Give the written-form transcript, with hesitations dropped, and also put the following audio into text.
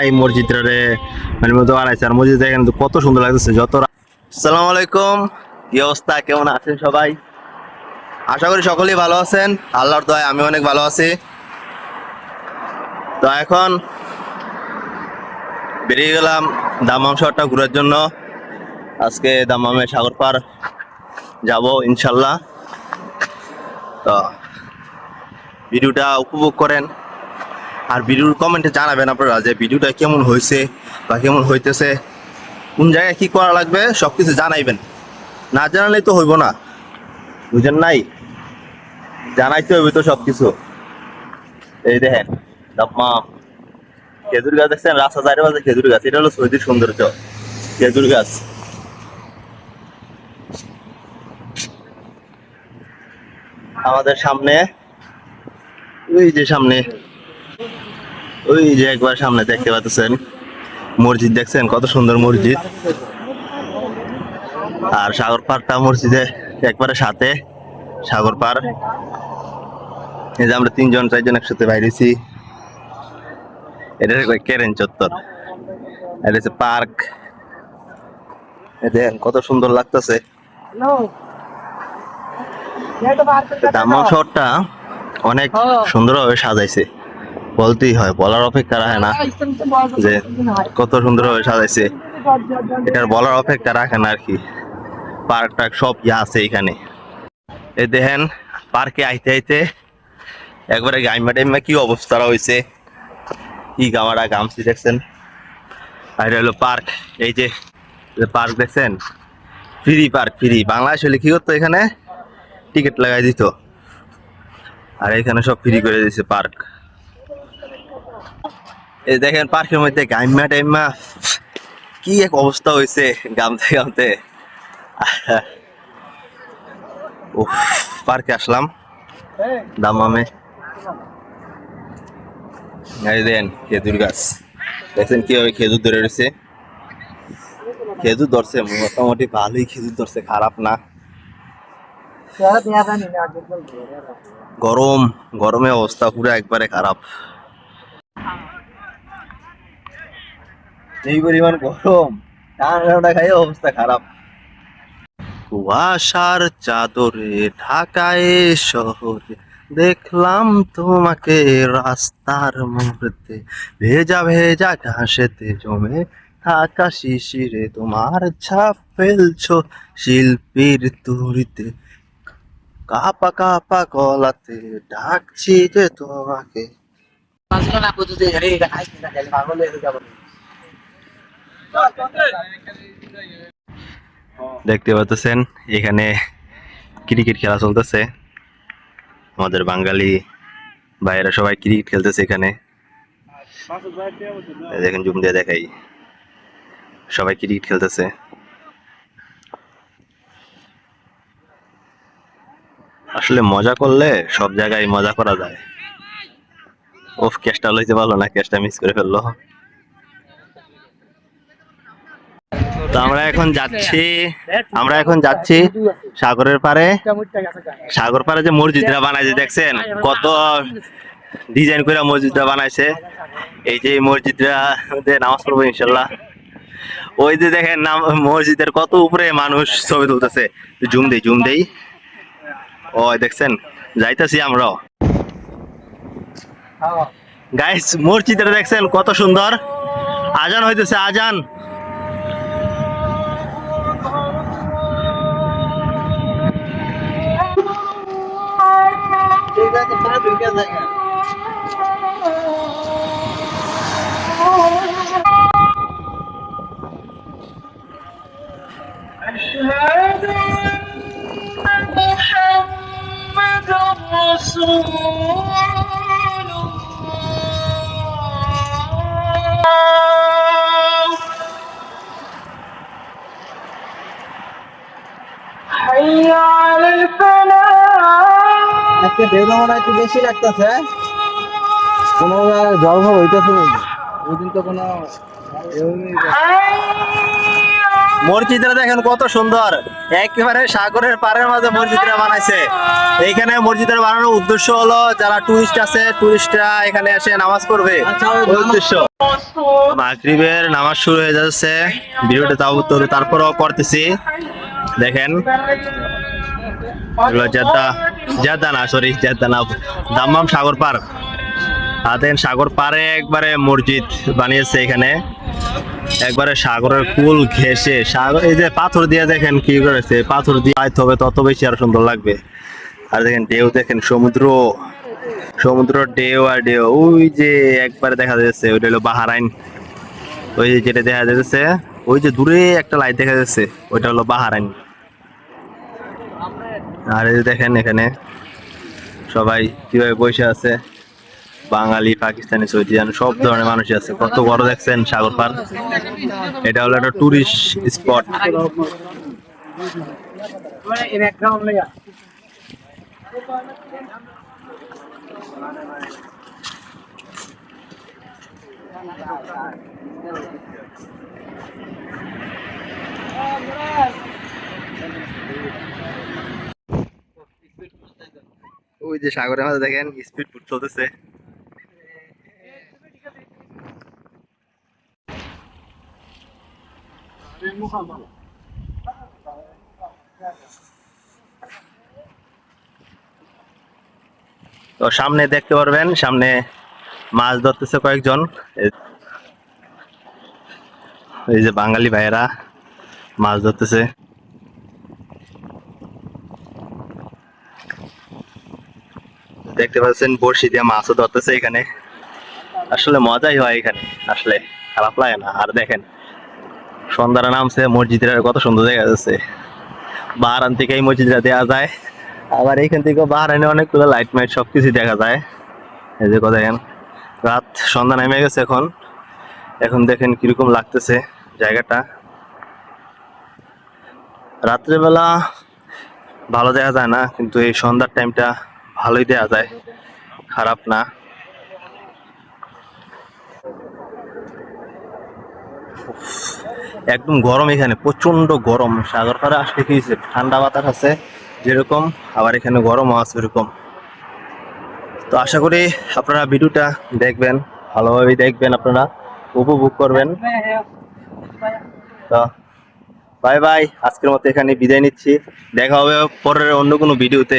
এই মসজিদটারে মানে মতো বানাইছে আর মসজিদ দেখেন তো কত সুন্দর লাগতেছে যত। আসসালামু আলাইকুম, কি অবস্থা, কেমন আছেন সবাই? আশা করি সকলেই ভালো আছেন, আল্লাহর দয়ায় আমি অনেক ভালো আছি। তো এখন বেরিয়ে গেলাম দাম্মাম শহরটা ঘোরার জন্য। আজকে দাম্মামে সাগর পার যাব ইনশাল্লাহ। তো ভিডিওটা উপভোগ করেন আর ভিডিওর কমেন্টে জানাবেন আপনারা যে ভিডিওটা কেমন হয়েছে বা কেমন হইতেছে, কোন জায়গায় কি করা লাগবে সবকিছু জানাইবেন। না জানালেই তো হইব না, বুঝেন নাই? জানাইতে হইবে তো সবকিছু। এই দেখেন দাম্মাম খেজুর গাছ দেখছেন, রাস্তা চারি পাশে খেজুর গাছ, এটা হলো সৌদির সৌন্দর্য, খেজুর গাছ। আমাদের সামনে ওই যে সামনে ওই যে একবার সামনে দেখতে পাচ্ছেন মসজিদ, দেখছেন কত সুন্দর মসজিদ। আর সাগর পাড়টা মসজিদে একবারে সাথে সাগর পার। এই যে আমরা 3-4 জন একসাথে বাইরেছি, এটা কেরেন চত্বর, এটা হচ্ছে পার্ক। দেখেন কত সুন্দর লাগতেছে। দাম্মাম শহরটা অনেক সুন্দরভাবে সাজাইছে, বলতেই হয়, বলার অপেক্ষা রাখে না যে কত সুন্দরভাবে সাজাইছে, এটার বলার অপেক্ষা রাখে না আর কি। পার্ক টার্ক সব আছে এখানে। এই দেখেন পার্কে আইতে আইতে একবারে গাইমা টাইমা কি অবস্থা হয়েছে, কি গামারা গামছি দেখছেন। আর এটা হলো পার্ক, এই যে পার্ক দেখছেন, ফ্রি পার্ক, ফ্রি। বাংলাদেশ হলে কি করতো, এখানে টিকিট লাগাই দিত, আর এখানে সব ফ্রি করে দিয়েছে পার্ক। এই দেখেন পার্কের মধ্যে গাইমা টাইমা কি এক অবস্থা হয়েছে গামতে গামতে। উফ, পার্কে আসলাম দাম্মামে। এই দেন খেজুর গাছ দেখছেন কিভাবে খেজুর ধরে রয়েছে, খেজুর ধরছে মোটামুটি ভালোই, খেজুর ধরছে, খারাপ না। গরম, গরমে অবস্থা পুরো একবারে খারাপ, এই পরিমাণ গরম, ঠান্ডা খাই অবস্থা খারাপ। কুয়াশার চাদরে ঢাকায় শহরে দেখলাম তোমাকে রাস্তার মোড়তে, ভেজা ভেজা ঘাসেতে জমে থাকা শিশিরে তোমার ছাপ ফেলছো শিল্পীর তুড়িতে, কাপা কাপা গলাতে ডাকছি যে তোমাকে। দেখতে পাচ্ছেন এখানে ক্রিকেট খেলা চলতেছে, আমাদের বাঙালি ভাইয়েরা সবাই ক্রিকেট খেলতেছে এখানে। দেখেন জুম দিয়ে দেখাই, সবাই ক্রিকেট খেলতেছে। আসলে মজা করলে সব জায়গায় মজা করা যায়। ওফ, ক্যাচটা লইতে পারলো না, ক্যাচটা মিস করে ফেললো। তো আমরা এখন যাচ্ছি সাগরের পারে। সাগর পারে যে মসজিদটা বানাইছে দেখছেন, কত ডিজাইন করে মসজিদটা বানাইছে। এই যে মসজিদটা নামাজ পড়বো ইনশাল্লাহ। ওই যে দেখেন মসজিদের কত উপরে মানুষ ছবি তুলতেছে, জুম দেই। ও দেখছেন, যাইতেছি আমরাও। গাইস মসজিদটা দেখছেন কত সুন্দর, আজান হইতেছে, আজান। أشهد أن محمد رسول الله. حي على الفلاح. আজকে ঢেউটা মনে একটু বেশি লাগতেছে, কোনো জলঘর হইতেছে না, ওই দিন তো কোনো মসজিদটা দেখেন কত সুন্দর, একেবারে সাগরের পাড়ের মাঝে মসজিদটা বানাইছে। এইখানে মসজিদের বানানোর উদ্দেশ্য হলো যারা টুরিস্ট আছে, টুরিস্টরা এখানে এসে নামাজ পড়বে, ওই উদ্দেশ্য। মাগরিবের নামাজ শুরু হয়ে যাচ্ছে, ভিডিওটা তারপরও করতেছি। দেখেন জেদ্দা না, সরি জেদ্দা না, দাম্মাম সাগর পার। দেখেন সাগর পারে একবারে মসজিদ বানিয়েছে এখানে, একবারে সাগরের কুল ঘেঁষে সাগর, এই যে পাথর দিয়ে দেখেন কি করেছে, পাথর দিয়ে আইতে হবে তত বেশি আর সুন্দর লাগবে। আর দেখেন ঢেউ, দেখেন সমুদ্র, সমুদ্র ঢেউ আর ঢেউ। ওই যে একবারে দেখা যাচ্ছে ওইটা হলো বাহারাইন, ওই যে যেটা দেখা যাচ্ছে ওই যে দূরে একটা লাইট দেখা যাচ্ছে ওইটা হলো বাহারাইন। আর এই যে দেখেন এখানে সবাই কিভাবে বসে আছে, বাঙালি, পাকিস্তানি, সৌদিয়ান সব ধরনের মানুষই আছে। কত বড় দেখছেন সাগর পার, এটা হলো একটা টুরিস্ট স্পট। ওই যে সাগরের মাঝে দেখেন স্পিড বোট চলতেছে। তো সামনে দেখতে পারবেন, সামনে মাছ ধরতেছে কয়েকজন, এই যে বাঙালি ভাইয়েরা মাছ ধরতেছে। দেখতে পাচ্ছেন বড়শি দিয়ে মাছও ধরতেছে এখানে, আসলে মজাই হয় এখানে, আসলে খারাপ লাগে না। আর দেখেন সন্ধ্যারা নামছে, মসজিদের কত সুন্দর দেখা যাচ্ছে, বাহারান থেকে এই মসজিদটা দেওয়া যায়, আবার এইখান থেকে বাহারানে অনেকগুলো লাইট মাইট সবকিছু দেখা যায়। এই যে দেখেন রাত, সন্ধ্যা নেমে গেছে এখন, এখন দেখেন কিরকম লাগতেছে জায়গাটা। রাত্রেবেলা ভালো দেখা যায় না, কিন্তু এই সন্ধ্যার টাইমটা ভালোই দেখা যায়, খারাপ না। একদম গরম এখানে, প্রচন্ড গরম। সাগর পাড়ে আসলে কি হয়েছে, ঠান্ডা বাতাস আছে যেরকম, আবার এখানে গরমও আছে এরকম। তো আশা করি আপনারা ভিডিওটা দেখবেন, ভালোভাবে দেখবেন, আপনারা উপভোগ করবেন। তো বাই বাই, আজকের মতো এখানে বিদায় নিচ্ছি, দেখা হবে পরের অন্য কোনো ভিডিওতে।